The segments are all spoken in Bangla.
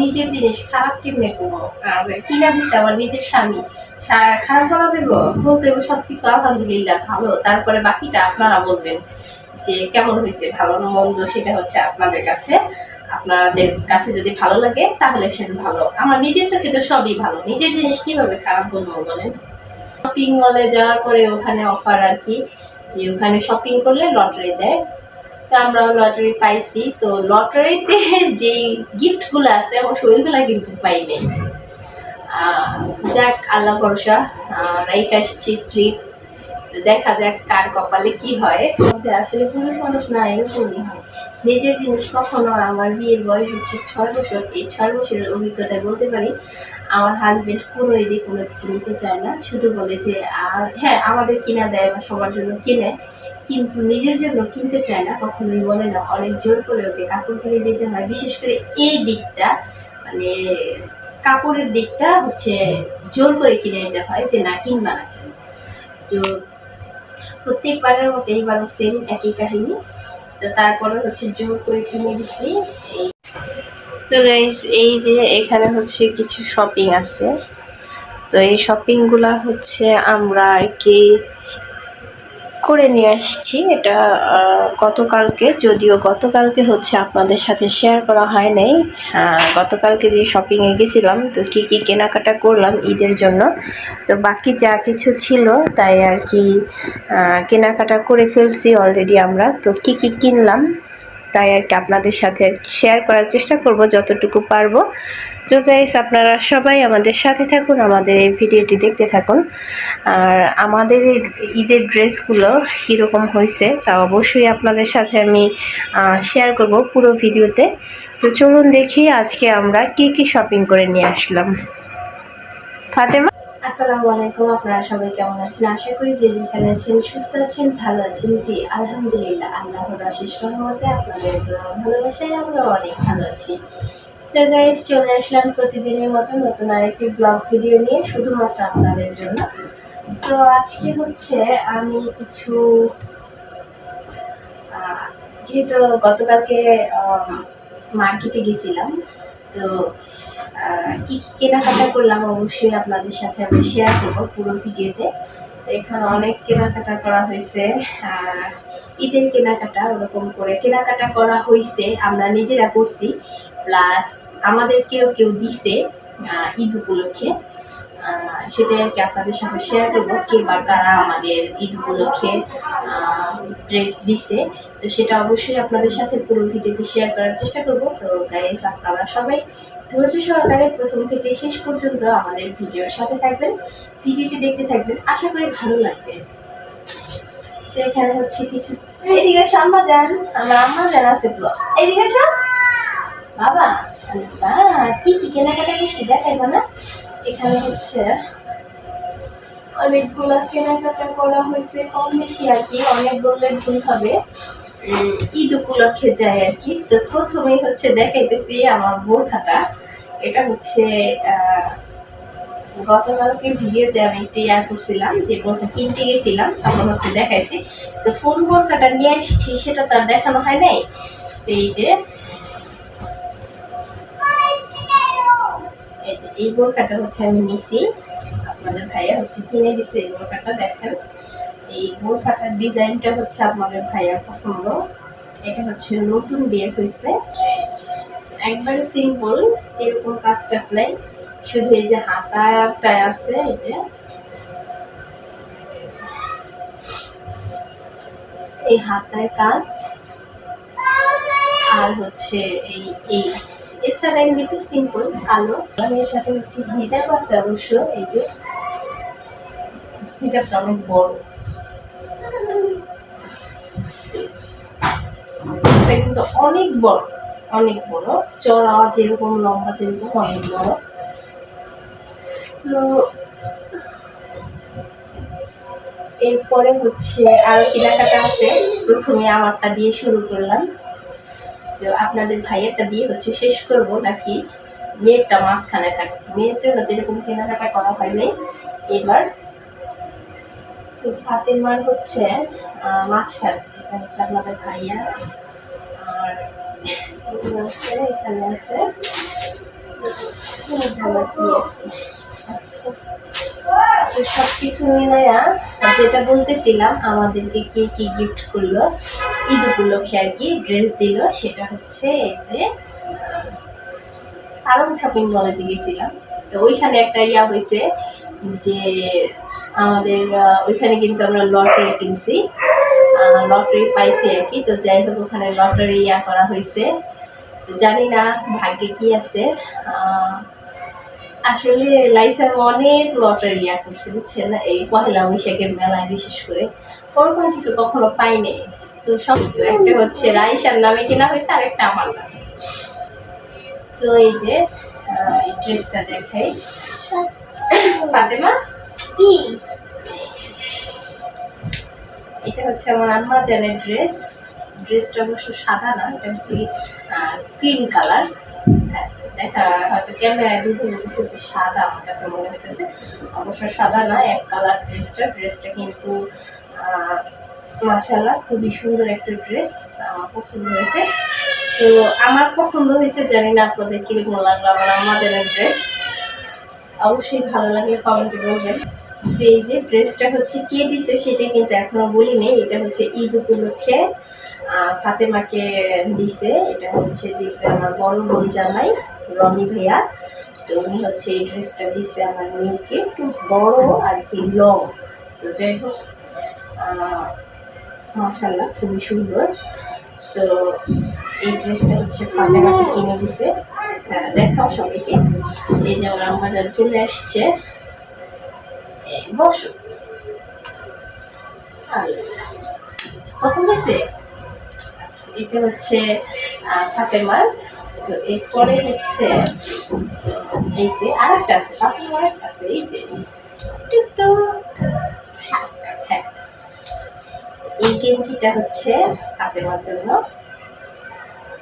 নিজের জিনিস খারাপ কেমনে করবো? আর কিনা দিছে আমার নিজের স্বামী, খারাপ বলা যাবো? বলতে হবে সবকিছু আলহামদুলিল্লাহ ভালো, তারপরে বাকিটা আপনারা বলবেন যে কেমন হয়েছে, ভালো না মন্দ সেটা হচ্ছে আপনাদের কাছে। আপনাদের কাছে যদি ভালো লাগে তাহলে সেটা ভালো, আমার নিজের চোখে তো সবই ভালো। নিজের জিনিস কিভাবে খারাপ বলবো বলেন? শপিং মলে যাওয়ার পরে ওখানে অফার আর কি, যে ওখানে শপিং করলে লটারি দেয়। তো আমরা লটারি পাইছি, তো লটারিতে যে গিফটগুলো আছে অবশ্য ওইগুলা কিন্তু পাই নাই। যাক আল্লাহ ভরসা, রাইখে আসছি স্লিপ, তো দেখা যাক কার কপালে কি হয়। আসলে পুরুষ মানুষ না এরকমই হয়। নিজের জিনিস কখনো, আমার বিয়ের বয়স হচ্ছে 6 বছর, এই 6 বছরের অভিজ্ঞতায় বলতে পারি আমার হাজবেন্ড কোনো এদিকে কোনো কিছু নিতে চায় না, শুধু বলে যে হ্যাঁ আমাদের কিনা দেয় বা সবার জন্য কিনে, কিন্তু নিজের জন্য কিনতে চায় না, কখনোই বলে না। অনেক জোর করে ওকে কাপড় কিনে দিতে হয়, বিশেষ করে এই দিকটা, মানে কাপড়ের দিকটা হচ্ছে জোর করে কিনে দিতে হয় যে না কিনবা না কেন। তো প্রত্যেকবারের মতো এইবারও সেম একই কাহিনী, তো তারপরে হচ্ছে জোর করে কিনে দিছি। এই তো গাইস, এই যে এখানে হচ্ছে কিছু শপিং আছে, তো এই শপিংগুলা হচ্ছে আমরা আর কি করে নিয়ে আসছি। এটা গতকালকে, যদিও গতকালকে হচ্ছে আপনাদের সাথে শেয়ার করা হয় নাই। গতকালকে যে শপিংয়ে গেছিলাম, তো কী কী কেনাকাটা করলাম ঈদের জন্য, তো বাকি যা কিছু ছিল তাই আর কি কেনাকাটা করে ফেলছি অলরেডি আমরা। তো কী কী কিনলাম তাই আর কি আপনাদের সাথে শেয়ার করার চেষ্টা করব যতটুকু পারবো। তো গাইস, আপনারা সবাই আমাদের সাথে থাকুন, আমাদের এই ভিডিওটি দেখতে থাকুন। আর আমাদের ঈদের ড্রেসগুলো কীরকম হয়েছে তা অবশ্যই আপনাদের সাথে আমি শেয়ার করব পুরো ভিডিওতে। তো চলুন দেখি আজকে আমরা কি কি শপিং করে নিয়ে আসলাম। ফাতেমা, আসসালামু আলাইকুম, আপনারা সবাই কেমন আছেন? আশা করি যে যেখানে আছেন সুস্থ আছেন, ভালো আছেন। জি আলহামদুলিল্লাহ, আল্লাহর অশেষ রহমতে আপনাদের ভালোবাসায় আমরা অনেক ভালো আছি। তো গাইস, চলে আসলাম প্রতিদিনের মতো নতুন আরেকটি ব্লগ ভিডিও নিয়ে, শুধুমাত্র আপনাদের জন্য। তো আজকে হচ্ছে আমি কিছু, যেহেতু গতকালকে মার্কেটে গেছিলাম, তো কি কি কেনাকাটা করলাম অবশ্যই আপনাদের সাথে আমি শেয়ার করবো পুরো ভিডিওতে। তো এখানে অনেক কেনাকাটা করা হয়েছে, ঈদের কেনাকাটা ওরকম করে কেনাকাটা করা হয়েছে, আমরা নিজেরা করছি, প্লাস আমাদের কেউ কেউ দিছে ঈদ উপলক্ষে। সেটাই আর কি আপনাদের সাথে শেয়ার করবো, কে বা কারা আমাদের ঈদ উপলক্ষে ড্রেস দিছে। তো সেটা অবশ্যই আপনাদের সাথে পুরো ভিডিওতে শেয়ার করার চেষ্টা করব। তো গাইস, আপনারা সবাই ধৈর্য সহকারে প্রথম থেকে শেষ পর্যন্ত আমাদের ভিডিওর সাথে থাকবেন, ভিডিওটি দেখতে থাকবেন, আশা করি ভালো লাগবে। তো এখানে হচ্ছে কিছু, এদিকে আম্মা যান, আমার আম্মা যান আছে, তো এদিকে বাবা কি কি কেনাকাটা করছি দেখাইবা না? এখানে হচ্ছে অনেকগুলো কেনাকাটা করা হয়েছে, কম বেশি আর কি, অনেক বললে ভুল হবে, ঈদ উপলক্ষে যায় আর কি। তো প্রথমেই হচ্ছে দেখাইতেছি আমার বোরখাটা। এটা হচ্ছে গতকালকে ভিডিওতে আমি একটু করছিলাম যে বোরখা কিনতে গেছিলাম, তখন হচ্ছে দেখাইছি। তো কোন বোরখাটা নিয়ে আসছি সেটা তার দেখানো হয় নাই। তো এই যে এই বোরখাটা হচ্ছে আমি নিছি, আপনাদের ভাইয়া হচ্ছে কিনে দিছে এই বোরখাটা। দেখেন এই বোরখাটার ডিজাইনটা হচ্ছে আপনাদের ভাইয়ার পছন্দ। এটা হচ্ছে নতুন বের হয়েছে, একবারে সিম্পল, এরকম কাজ টাজ নাই, শুধু এই যে হাতাটায় আছে, এই যে এই হাতায় কাজ, আর হচ্ছে এই এই এছাড়া এমনিতে সিম্পল কালো, এর সাথে হচ্ছে হিজাব আছে অবশ্য। এই যে হিজাবটা অনেক বড়, কিন্তু অনেক বড়, অনেক বড়, চড়া যেরকম লম্বা যেরকম অনেক বড়। তো এরপরে হচ্ছে আর কেনাকাটা আছে, প্রথমে আমারটা দিয়ে শুরু করলাম, তো আপনাদের ভাইয়েরটা দিয়ে হচ্ছে শেষ করব, নাকি মেয়েরটা মাঝখানে থাকবে, মেয়ের জন্য এরকম কেনাকাটা করা হয়নি এবার। তো ফাতেমার হচ্ছে মাঝখানে, এটা হচ্ছে আপনাদের ভাইয়া, আর এখানে আছে আমার কি আছে। আচ্ছা, তো সব কিছু মিলাইয়া যেটা বলতেছিলাম, আমাদেরকে কে কি গিফট করলো ঈদ উপলক্ষে আর কি, ড্রেস দিল, সেটা হচ্ছে এই যে আরং শপিং মলে গেছিলাম। তো ওইখানে একটা ইয়া হয়েছে যে আমাদের ওইখানে কিন্তু আমরা লটারি কিনছি, লটারি পাইছি আর কি। তো যাই হোক, ওখানে লটারি ইয়া করা হয়েছে। তো জানি না ভাগ্যে কি আছে। আসলে লাইফে অনেক লটারি ইয়া করছি, বুঝছেন, এই পহেলা বৈশাখের মেলায় বিশেষ করে ওরকম কিছু কখনো পাইনি। তো সব, তো একটা হচ্ছে রাইসার নামে কেনা হয়েছে, আর একটা আমার নামে। তো এই যে এই ড্রেসটা দেখাই, ফাতেমা কি, এটা হচ্ছে আমার আম্মা জানের ড্রেস। ড্রেসটা অবশ্য সাদা না, এটা হচ্ছে ক্রিম কালার। হ্যাঁ, দেখা হয়তো ক্যামেরায় বুঝে যেতেছে যে সাদা, আমার কাছে মনে হইতেছে অবশ্য সাদা না, এক কালার ড্রেসটা। ড্রেসটা কিন্তু মাশাআল্লাহ খুবই সুন্দর একটা ড্রেস, আমার পছন্দ হয়েছে। তো আমার পছন্দ হয়েছে, জানি না আপনাদের কিরকম লাগলো আমার আম্মা জানের ড্রেস। অবশ্যই ভালো লাগলে কমেন্টে বলবেন। যে এই যে ড্রেসটা হচ্ছে কে দিছে সেটা কিন্তু এখনো বলিনি। এটা হচ্ছে ঈদ উপলক্ষে ফাতেমাকে দিছে। এটা হচ্ছে দিছে আমার বড় বোন জামাই রনি ভাইয়া। তো উনি হচ্ছে এই ড্রেসটা দিছে আমার মেয়েকে, একটু বড় আর কি লং। তো যাই হোক, মাশাআল্লাহ খুবই সুন্দর। তো এই ড্রেসটা হচ্ছে ফাতেমাকে কিনে দিছে। দেখাও সবাইকে। এই যে আমার আম্মা জান চলে আসছে, বসো। পছন্দ হয়েছে? আচ্ছা, এটা হচ্ছে ফাতেমার। তো এরপরে হচ্ছে এই যে আর একটা আছে, ফাতেমার একটা আছে, এই যে হ্যাঁ, এই গেঞ্জিটা হচ্ছে ফাতেমার জন্য।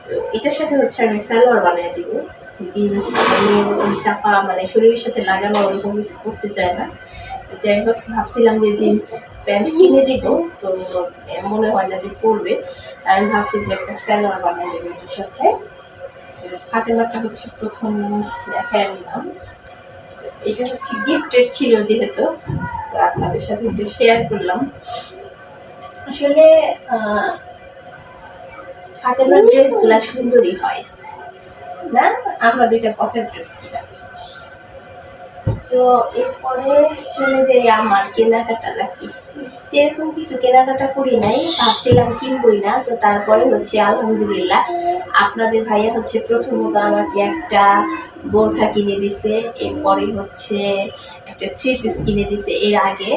তো এটার সাথে হচ্ছে আমি সালোয়ার বানিয়ে দিব। জিন্স চাপা মানে শরীরের সাথে লাগানো ওরকম কিছু করতে চায় না। যাই হোক, ভাবছিলাম যে জিন্স প্যান্ট কিনে দিব, তো মনে হয় না যে পরবে। আমি ভাবছি যে একটা সালোয়ার বানিয়ে দেবো এটার সাথে। ফাতেমাটা হচ্ছে প্রথম দেখায় নিলাম। এটা হচ্ছে গিফটের ছিল যেহেতু, তো আপনাদের সাথে একটু শেয়ার করলাম। আসলে ফাতেমার ড্রেসগুলা সুন্দরই হয় না, আমরা দুইটা পছন্দ ড্রেস কিনা। তো এরপরে চলে যাই আমার কেনাকাটা নাকি, এরকম কিছু কেনাকাটা করি নাই, ভাবছিলাম কিনবই না। তো তারপরে হচ্ছে আলহামদুলিল্লাহ আপনাদের ভাইয়া হচ্ছে প্রথমত আমাকে একটা বোরখা কিনে দিছে, এরপরে হচ্ছে একটা থ্রি পিস কিনে দিছে। এর আগে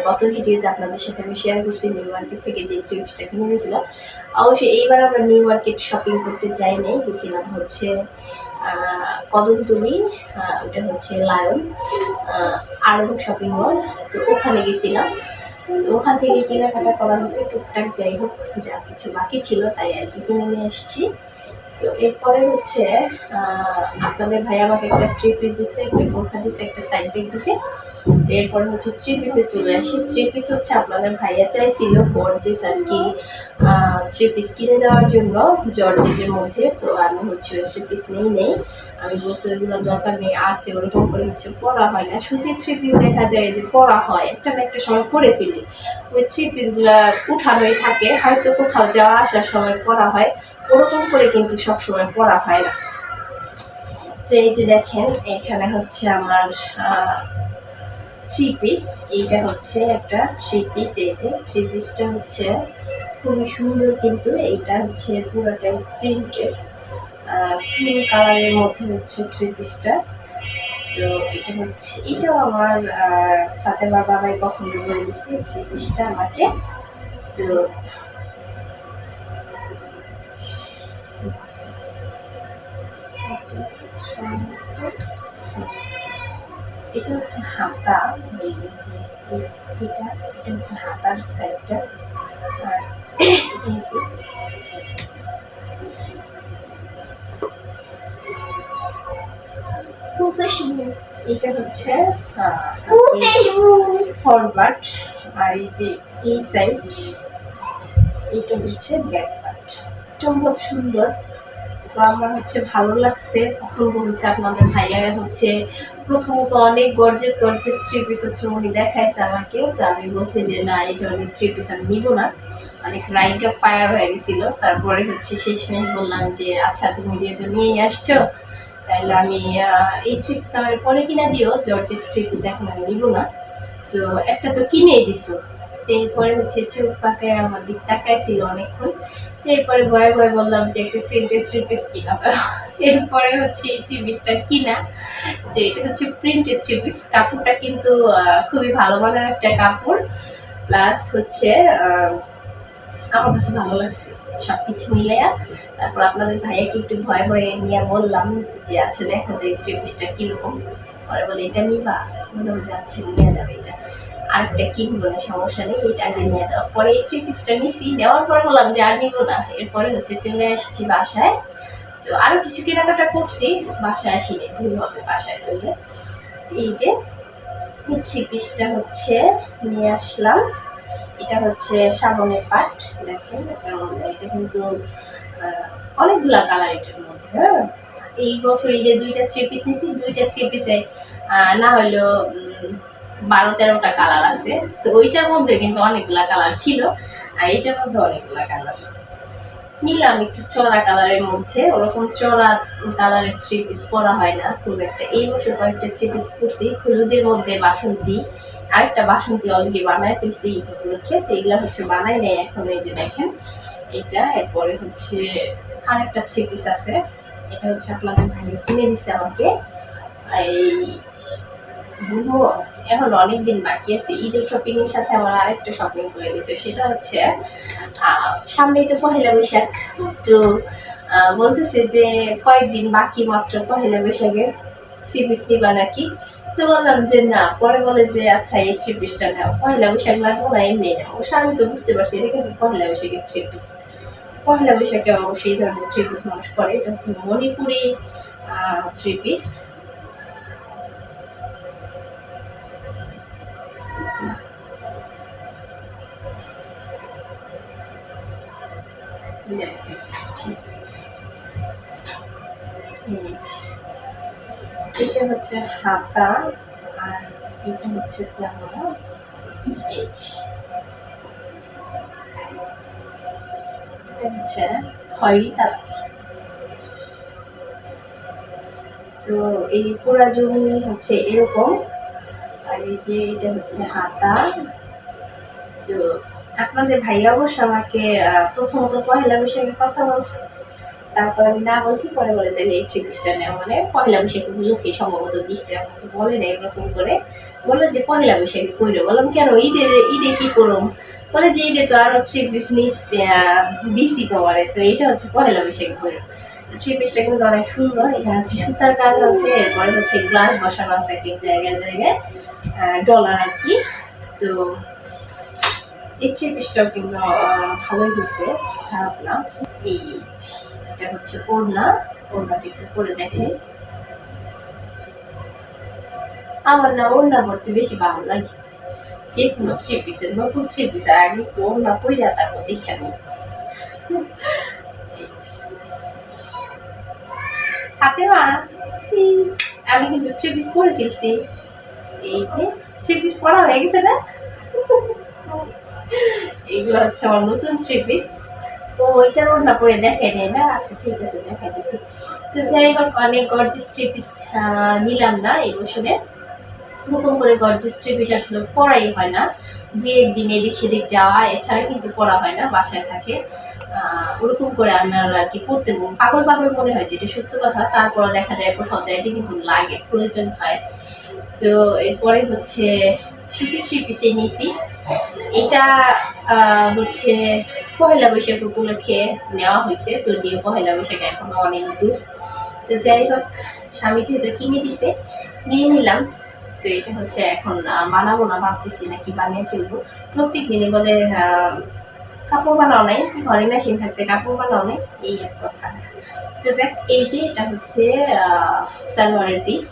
গত ভিডিওতে আপনাদের সাথে আমি শেয়ার করছি নিউ মার্কেট থেকে যে থ্রি পিসটা কিনে দিয়েছিল। অবশ্যই এইবার আমরা নিউ মার্কেট শপিং করতে যাই নাই, গেছিলাম হচ্ছে কদমতলি, ওটা হচ্ছে লায়ন আরং শপিং মল। তো ওখানে গেছিলাম। তো ওখান থেকে কেনাকাটা করা হয়েছে টুকটাক, যাই হোক যা কিছু বাকি ছিল তাই আর কি কিনে নিয়ে এসেছি। তো এরপরে হচ্ছে আপনাদের ভাই আমাকে একটা থ্রি পিস দিচ্ছে, একটা বোরখা দিচ্ছে, একটা সাইড ব্যাগ দিচ্ছে। এরপরে হচ্ছে থ্রি পিসে চলে আসি। থ্রি পিস হচ্ছে আপনাদের ভাইয়া চাইছিল গর্জিয়াস আর কি থ্রি পিস কিনে দেওয়ার জন্য জর্জেটের মধ্যে। তো আমি হচ্ছে ওই থ্রি পিস নেই, আমি বলছি ওইগুলো দরকার নেই, আসে ওরকম করে হচ্ছে পরা হয় না। সুতির থ্রি পিস দেখা যায় যে পরা হয়, একটা না একটা সময় পরে ফেলি, ওই থ্রি পিসগুলো উঠানোই থাকে, হয়তো কোথাও যাওয়া আসার সময় পরা হয়, ওরকম করে কিন্তু সবসময় পরা হয় না। তো এই যে দেখেন, এখানে হচ্ছে আমার থ্রি পিস, এইটা হচ্ছে একটা থ্রি পিস। এই যে থ্রি পিসটা হচ্ছে খুবই সুন্দর, কিন্তু এইটা হচ্ছে পুরোটাই প্রিন্টের, ক্রিম কালারের মধ্যে হচ্ছে থ্রি পিসটা। তো এটা হচ্ছে, এটাও আমার ফাতেমার বাবাই পছন্দ করে দিচ্ছে থ্রি পিসটা আমাকে। তো এটা হচ্ছে হাতা, এই যে এটা হচ্ছে হাতার সাইডটা। আর এই যে এটা হচ্ছে ফরওয়ার্ড, আর এই যে এই সাইড এটা হচ্ছে ব্যাক পার্ট। সম্ভব সুন্দর, তো আমার হচ্ছে ভালো লাগছে, পছন্দ হয়েছে। আপনাদের ভাইয়া হচ্ছে প্রথমত অনেক গর্জেস গর্জেস থ্রি পিস হচ্ছে উনি দেখাইছে আমাকে, তো আমি বলছি যে না এই ধরনের থ্রি পিস আমি নিবো না, অনেক রাইকা ফায়ার হয়ে গেছিল। তারপরে হচ্ছে শেষমেশ বললাম যে আচ্ছা তুমি যেহেতু নিয়েই আসছো তাহলে আমি এই থ্রি পিস আমার পরে কিনা দিও, জর্জের থ্রি পিস এখন আমি নিবো না। তো একটা তো কিনেই দিছো। এরপরে হচ্ছে চোখ পাকায় আমার দিক তাকাইছিল অনেকক্ষণ। তো এরপরে ভয়ে ভয়ে বললাম যে একটা প্রিন্টেড থ্রি পিস কিনা। এরপরে হচ্ছে এই থ্রি পিসটা কিনা। তো এটা হচ্ছে প্রিন্টেড থ্রি পিস, কাপড়টা কিন্তু খুবই ভালো মানের একটা কাপড়, প্লাস হচ্ছে আমার কাছে ভালো লাগছে সবকিছু মিলাইয়া। তারপর আপনাদের ভাইয়াকে একটু ভয়ে ভয়ে নিয়ে বললাম যে আচ্ছা দেখো তো এই থ্রি পিসটা কিরকম। পরে বলে এটা নিবা, বললাম যে আচ্ছা নিয়ে যাবে এটা, আরেকটা কিনবো না সমস্যা নেই, এটা আগে নিয়ে দাও। পরে এই থ্রি পিসটা নিছি, নেওয়ার পর বললাম যে আর নিবো না। এরপরে হচ্ছে চলে আসছি বাসায়। তো আরো কিছু কেনাকাটা করছি, বাসায় আসিনি, ভুল হবে বাসায় বললে। এই যে থ্রি পিসটা হচ্ছে নিয়ে আসলাম, এটা হচ্ছে সাবনের পাট, দেখেন এটার মধ্যে, এটা কিন্তু অনেকগুলা কালার এটার মধ্যে। হ্যাঁ, এই বছর ঈদে দুইটা থ্রি পিস নিয়েছি, দুইটা থ্রি পিসে না হলেও 12-13টা কালার আছে। তো ওইটার মধ্যে কিন্তু অনেকগুলা কালার ছিল, আর এটার মধ্যে অনেকগুলা কালার নিলাম। একটু চড়া কালারের মধ্যে, ওরকম চড়া কালারের থ্রি পিস পরা হয় না খুব একটা। এই বছর কয়েকটা থ্রি পিস পরছি, হলুদের মধ্যে বাসন্তী, আরেকটা বাসন্তী অলরেডি বানায় ফেলছি ঈদ উপলক্ষে। তো এগুলো হচ্ছে বানাই নেই এখন, এই যে দেখেন এটা। এরপরে হচ্ছে আরেকটা থ্রি পিস আছে, এটা হচ্ছে আপনাদের ভাইয়া কিনে দিছে আমাকে। এই বলবো এখন অনেকদিন বাকি আছে, ঈদের শপিং এর সাথে আমার আরেকটা শপিং করে দিছে, সেটা হচ্ছে সামনেই তো পহেলা বৈশাখ। তো বলতেছে যে কয়েকদিন বাকি মাত্র পহেলা বৈশাখে, থ্রি পিস নিবা নাকি। তো বললাম যে না, পরে বলে যে আচ্ছা এই থ্রি পিসটা নাও, পহেলা বৈশাখ লাগবো না এমনি নাও। অবশ্য আমি তো বুঝতে পারছি এটা কিন্তু পহেলা বৈশাখের থ্রি পিস, পহেলা বৈশাখে অবশ্যই এই ধরনের থ্রি পিস মানুষ করে। এটা হচ্ছে মণিপুরি থ্রি পিস। এটা হচ্ছে হাতা, আর এটা হচ্ছে জামা। এটা হচ্ছে খয়েরি কালার। তো এই পুরা জমি হচ্ছে এরকম, আর এই যে এটা হচ্ছে হাতা। তো আপনাদের ভাইয়া অবশ্য আমাকে প্রথমত পহেলা বৈশাখের কথা বলছে, তারপর আমি না বলছি, পরে বলে তাহলে এই থ্রি পিসটা নেওয়া, মানে পহেলা বৈশাখের উপলক্ষে সম্ভবত দিচ্ছে, আমাকে বলে না এরকম করে। বললো যে পহেলা বৈশাখে কইলো, বললাম কেন ঈদে ঈদে কি করুম, বলে যে ঈদে তো আরো থ্রি পিস দিছি তোমারে, তো এইটা হচ্ছে পহেলা বৈশাখে কইলো। থ্রি পিসটা কিন্তু অনেক সুন্দর, এখানে হচ্ছে সুতার কাজ আছে, এরপরে হচ্ছে গ্লাস বসানো আছে এক এক জায়গায় জায়গায়, ডলার আর কি। তো এই থ্রি পিসটাও কিন্তু ভালোই হয়েছে, খারাপ না। এই এটা হচ্ছে ওড়না, ওড়নাটা একটু পরে দেখে। আমার না ওড়না পড়তে বেশি ভালো লাগে, যে কোনো থ্রি পিসের, নতুন থ্রি পিসের আগে একটু ওড়না পইরা তারপর দেখে নেব। হাতে মা আমি কিন্তু থ্রি পিস পরে ফেলছি, এই যে থ্রি পিস পরা হয়ে গেছে না। এইগুলো হচ্ছে আমার নতুন থ্রি পিস। ও এটার ওড়না পরে দেখে নেই না, আচ্ছা ঠিক আছে দেখাই দিছি। তো যাই হোক, অনেক গর্জিয়াস থ্রি পিস নিলাম না এই বছরে, ওরকম করে গর্জিয়াস থ্রি পিস আসলে পরাই হয় না, দুই একদিন এদিক সেদিক যাওয়া, এছাড়া কিন্তু পরা হয় না, বাসায় থাকে। ওরকম করে আমার আর কি পড়তে পাগল পাগল মনে হয়, যেটা সত্য কথা। তারপরে দেখা যায় কোথাও যাইতে কিন্তু লাগে, প্রয়োজন হয়। তো এরপরে হচ্ছে সুতি থ্রি পিসে নিয়েছি, এটা হচ্ছে পহেলা বৈশাখ উপলক্ষে নেওয়া হয়েছে, যদিও পহেলা বৈশাখ এখনো অনেক দূর। তো যাই হোক, স্বামী যেহেতু কিনে দিছে নিয়ে নিলাম। তো এটা হচ্ছে এখন বানাবো না ভাবতেছি, নাকি বানিয়ে ফেলবো। প্রত্যেক দিনে বলে কাপড় বানাও নাই, ঘরে মেশিন থাকতে কাপড় বানাও নাই, এই এক কথা। তো যাক, এই যে এটা হচ্ছে সালোয়ারের পিস,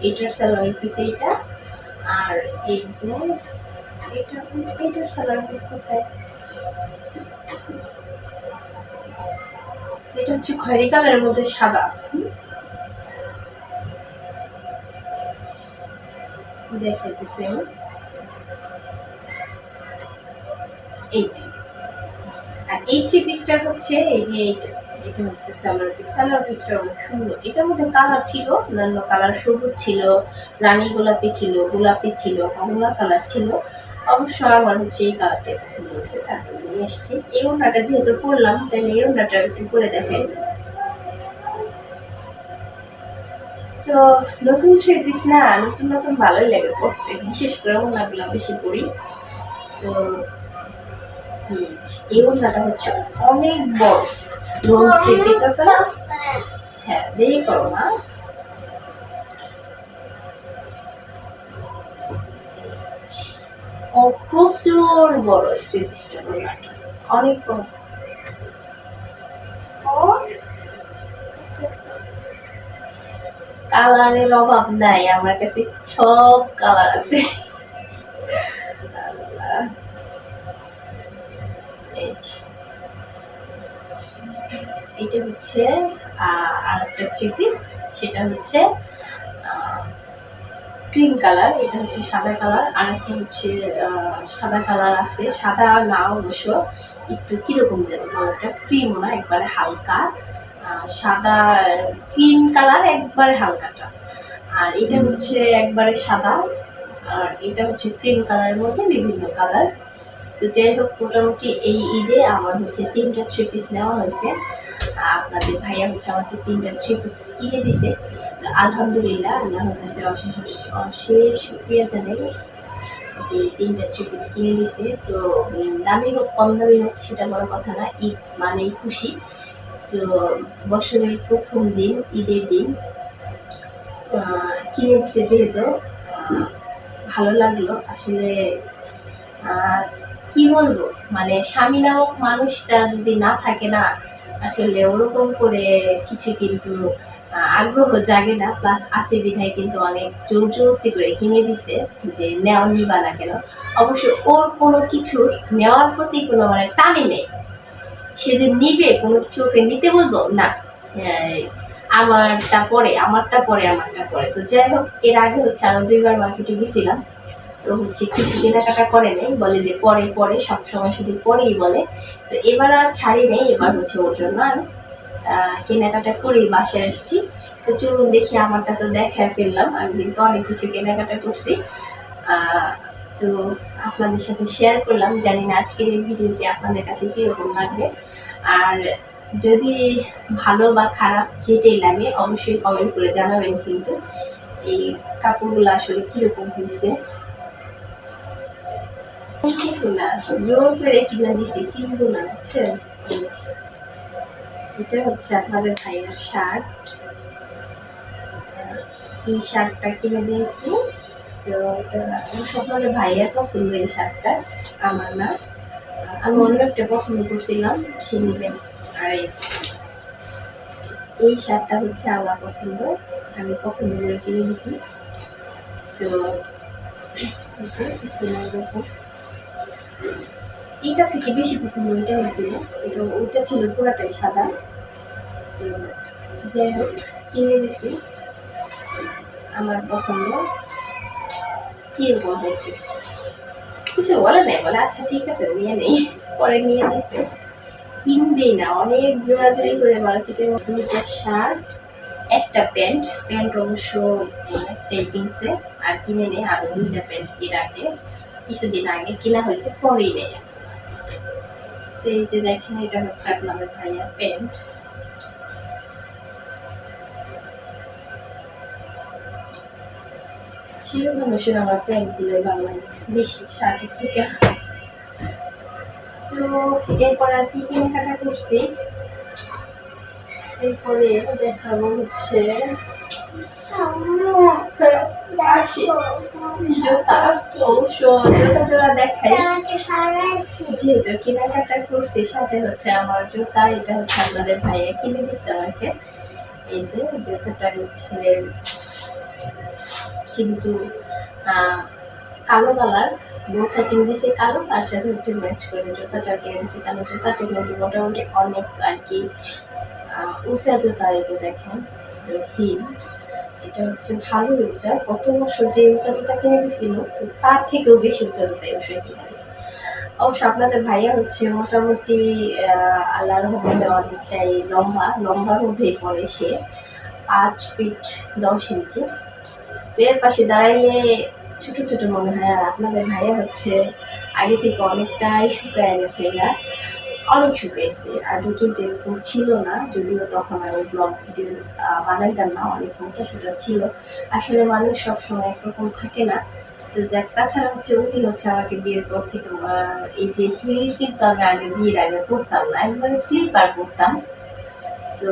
এটার সালোয়ারের পিস এইটা। আর এই যে এটার সালোয়ার পিস কোথায়, এটা হচ্ছে খয়েরি কালারের মধ্যে সাদা। দেখাইতেছি আমি। এই যে, আর এই থ্রি পিসটার হচ্ছে এই যে এটা হচ্ছে সালোয়ার পিস। সালোয়ার পিসটা অনেক সুন্দর। এটার মধ্যে কালার ছিল, অন্যান্য কালার সবুজ ছিল, রানী গোলাপি ছিল, গোলাপি ছিল, কমলা কালার ছিল। অবশ্য আমার হচ্ছে এই কালারটাই পছন্দ হয়েছে, তারপরে নিয়ে এসেছি। এই ওড়নাটা যেহেতু পরলাম, তাহলে এই ওড়নাটা একটু পরে দেখাই। তো নতুন থ্রি পিস না, নতুন নতুন ভালোই লাগে পরতে, বিশেষ করে ওড়নাগুলো বেশি পরি। তো এই ওড়নাটা হচ্ছে অনেক বড়, লং থ্রি পিস আছে না? হ্যাঁ, দেরি করো না। প্রচুর বড় থ্রি পিসটা, ওড়নাটা অনেক বড়। কালারের অভাব নাই আমার কাছে, সব কালার আছে। এটা হচ্ছে আর একটা থ্রি পিস, সেটা হচ্ছে ক্রিম কালার। এটা হচ্ছে সাদা কালার, আর একটা হচ্ছে সাদা কালার আছে, সাদা না অবশ্য, একটু কিরকম যেন কালারটা, ক্রিমও না, একবারে হালকা সাদা, ক্রিম কালার একবারে হালকাটা। আর এটা হচ্ছে একবারে সাদা, আর এটা হচ্ছে ক্রিম কালারের মধ্যে বিভিন্ন কালার। তো যাই হোক, মোটামুটি এই ঈদে আমার হচ্ছে 3টা থ্রি পিস নেওয়া হয়েছে। আপনাদের ভাইয়া হচ্ছে আমাকে 3টা থ্রি পিস কিনে দিছে। তো আলহামদুলিল্লাহ, আল্লাহর কাছে অশেষ অশেষ শুকরিয়া জানাই যে 3টা থ্রি পিস কিনে দিছে। তো দামি হোক কম দামি হোক সেটা বড় কথা না, ঈদ মানেই খুশি। তো বছরের প্রথম দিন, ঈদের দিন কিনে দিছে যেহেতু ভালো লাগলো আসলে। কি বলবো, মানে স্বামী নামক মানুষটা যদি না থাকে না, আসলে ওরকম করে কিছু কিন্তু আগ্রহ জাগে না। প্লাস আছে বিধায় কিন্তু অনেক জোর জবরদস্তি করে কিনে দিছে যে নেওয়া নিবা না কেন। অবশ্য ওর কোনো কিছুর নেওয়ার প্রতি কোনো মানে টানে নেই, সে যে নিবে কোনো কিছু ওকে নিতে বলবো না, আমারটা পরে আমারটা পরে আমারটা পরে। তো যাই হোক, এর আগে হচ্ছে আরো 2বার মার্কেটে গেছিলাম, তো হচ্ছে কিছু কেনাকাটা করে নেই, বলে যে পরে পরে, সবসময় শুধু পরেই বলে। তো এবার আর ছাড়ি নেই, এবার হচ্ছে ওর জন্য আমি কেনাকাটা করেই বাসায় আসছি। তো চলুন দেখি, আমারটা তো দেখায় ফেললাম, আমি কিন্তু অনেক কিছু কেনাকাটা করছি। তো আপনাদের সাথে শেয়ার করলাম, জানি না আজকের এই ভিডিওটি আপনাদের কাছে কীরকম লাগবে। আর যদি ভালো বা খারাপ যেটাই লাগে অবশ্যই কমেন্ট করে জানাবেন কিন্তু এই কাপড়গুলো আসলে কীরকম হয়েছে। কিছু না, জোর করে কিনে দিছি, কিনবো না, বুঝছেন? এটা হচ্ছে আপনাদের ভাইয়ের শার্ট, এই শার্টটা কিনে দিয়েছি। তো আপনাদের ভাইয়ের পছন্দ এই শার্টটা, আমার না, আমি অন্য একটা পছন্দ করছিলাম, সে নিবেন। আর এই শার্টটা হচ্ছে আমার পছন্দ, আমি পছন্দ করে কিনে দিছি। তো এটা থেকে বেশি পছন্দ ওইটা হয়েছিল, ওইটা ছিল পুরাটাই সাদা। তো যাই হোক, কিনে দিছি, আমার পছন্দ। কিরকম হয়েছে কিছু বলে নেই, বলে আচ্ছা ঠিক আছে নিয়ে নেই, পরে নিয়ে দিছে। কিনবেই না, অনেক জোড়াজোড়ি করে মার্কেটে। 2টা শার্ট, একটা প্যান্ট, প্যান্ট অবশ্য একটাই কিনছে, আর কিনে নেই আরো 2টা প্যান্ট, এর আগে কিছুদিন আগে কেনা হয়েছে, পরেই নেই। তো এই যে দেখেন, এটা হচ্ছে আপনাদের ভাইয়ার প্যান্ট। ছিল মানুষের আমার প্যান্ট গুলো ভালো লাগে বেশি শার্টের থেকে। তো এরপর আর কি কেনাকাটা করছি, এরপরে দেখাবো হচ্ছে জুতা। অবশ্য জুতা জোড়া দেখাই, যেহেতু কেনাকাটা করছি, সাথে হচ্ছে আমার জুতা। এটা হচ্ছে আপনাদের ভাইয়া কিনে দিচ্ছে আমাকে। এই যে জুতাটা হচ্ছে কিন্তু কালো কালার, বোরখা কিনে দিয়েছি কালো, তার সাথে হচ্ছে ম্যাচ করে জুতাটা কিনে দিয়েছি কালো। জুতাটা কিন্তু মোটামুটি অনেক আর কি উঁচা জুতা, এই যে দেখেন হিল, এটা হচ্ছে ভালো উঁচা। গত বছর যে উঁচা জুতা কিনে দিছিল তার থেকেও বেশি উঁচা জুতা এবছর কিনে দিচ্ছে। অবশ্য আপনাদের ভাইয়া হচ্ছে মোটামুটি আল্লাহর রহমতে অনেকটাই লম্বার মধ্যেই পড়ে সে, 5 ফিট 10 ইঞ্চি। তো এর পাশে দাঁড়াইলে ছোট ছোট মনে হয়। আর আপনাদের ভাইয়া হচ্ছে আগে থেকে অনেকটাই শুকায় গেছে, এরা অনেক শুকাইছে। আগে কিন্তু এরকম ছিল না, যদিও তখন আমি ব্লগ ভিডিও বানাইতাম না, অনেক মোটা সোটা ছিল। আসলে মানুষ সবসময় একরকম থাকে না। তো যাক, তাছাড়া হচ্ছে উনি হচ্ছে আমাকে বিয়ের পর থেকে এই যে হিল কিন্তু আমি আগে বিয়ের আগে পরতাম না, একবারে স্লিপার পরতাম। তো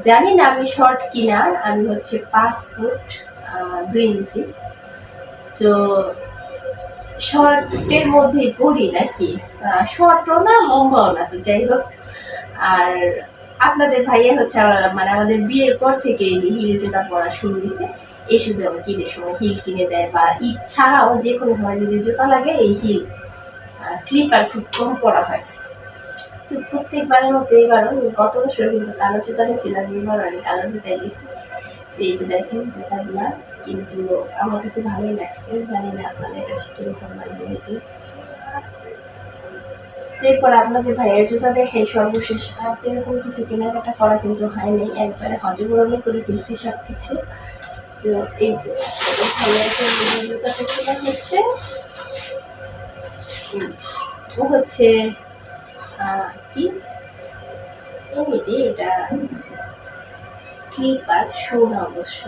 জানি না আমি শর্ট কিনা, আমি হচ্ছে 5 ফুট 2 ইঞ্চি। তো শর্টের মধ্যেই পড়ি নাকি, শর্টও না লম্বাও না, তো যাই হোক। আর আপনাদের ভাইয়া হচ্ছে মানে আমাদের বিয়ের পর থেকে এই যে হিল জুতা পরা শুরু হয়েছে। এই শুধু আমাকে ঈদের সময় হিল কিনে দেয়, বা ঈদ ছাড়াও যে কোনো সময় যদি জুতা লাগে এই হিল, স্লিপার খুব কম পরা হয়। তো প্রত্যেকবারের মতো এবারও, গত বছর কিন্তু কালো জুতা নিয়েছিলাম, এবার আমি কালো জুতাই নিয়েছি। এই যে দেখেন জুতাগুলা, কিন্তু আমার কাছে ভালোই লাগছে, জানি না আপনাদের কাছে কিরকম লাগবে। যে এরপর আপনাদের ভাইয়ের জুতা দেখে সর্বশেষ আর এরকম কিছু কেনাকাটা করা কিন্তু হয়নি, একবারে হজবরল করে ফেলছি সব কিছু। তো এই যে জুতাটা কেনা হচ্ছে, ও হচ্ছে কি এমনিতে এটা স্লিপার শু না অবশ্য।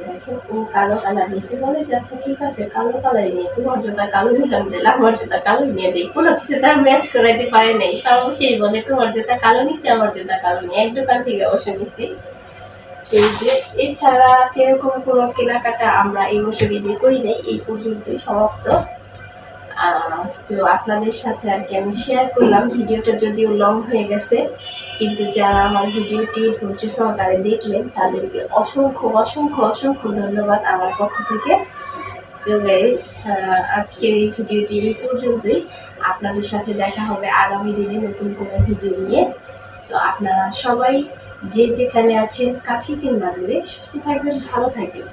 দেখেন ও কালো কালার নিচে বলে যে আচ্ছা ঠিক আছে কালো কালারই নিয়ে, তোমার জুতা কালো নিলাম, দিলাম আমার জুতা কালো নিয়ে যাই, কোনো কিছু তার ম্যাচ করাইতে পারে নাই, সর্বশেষ বলে তোমার জুতা কালো নিচ্ছে আমার জুতা কালো নিয়ে, এক দোকান থেকে অবশ্য নিছি। এই যে এছাড়া সেরকম কোনো কেনাকাটা আমরা এই বছর ঈদে করি নাই, এই পর্যন্তই সমাপ্ত। তো আপনাদের সাথে আর কি আমি শেয়ার করলাম, ভিডিওটা যদিও লং হয়ে গেছে, কিন্তু যারা আমার ভিডিওটি ধৈর্য সহকারে দেখলেন তাদেরকে অসংখ্য অসংখ্য অসংখ্য ধন্যবাদ আমার পক্ষ থেকে। তো গাইস, আজকের এই ভিডিওটি এই পর্যন্তই। আপনাদের সাথে দেখা হবে আগামী দিনে নতুন কোনো ভিডিও নিয়ে। তো আপনারা সবাই যে যেখানে আছেন কাছে কিংবা দূরে সুস্থ থাকবেন, ভালো থাকবেন।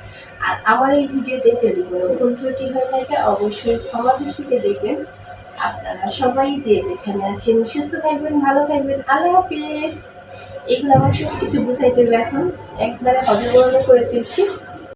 আর আমার এই ভিডিওতে যদি কোনো ভুল ত্রুটি হয়ে থাকে অবশ্যই ক্ষমা দৃষ্টিতে দেখবেন। আপনারা সবাই যে যেখানে আছেন সুস্থ থাকবেন, ভালো থাকবেন। আল্লাহ হাফিজ। এগুলো আমার সব কিছু বুঝাইতে হবে, এখন একবারে হজবরল করে ফেলছি।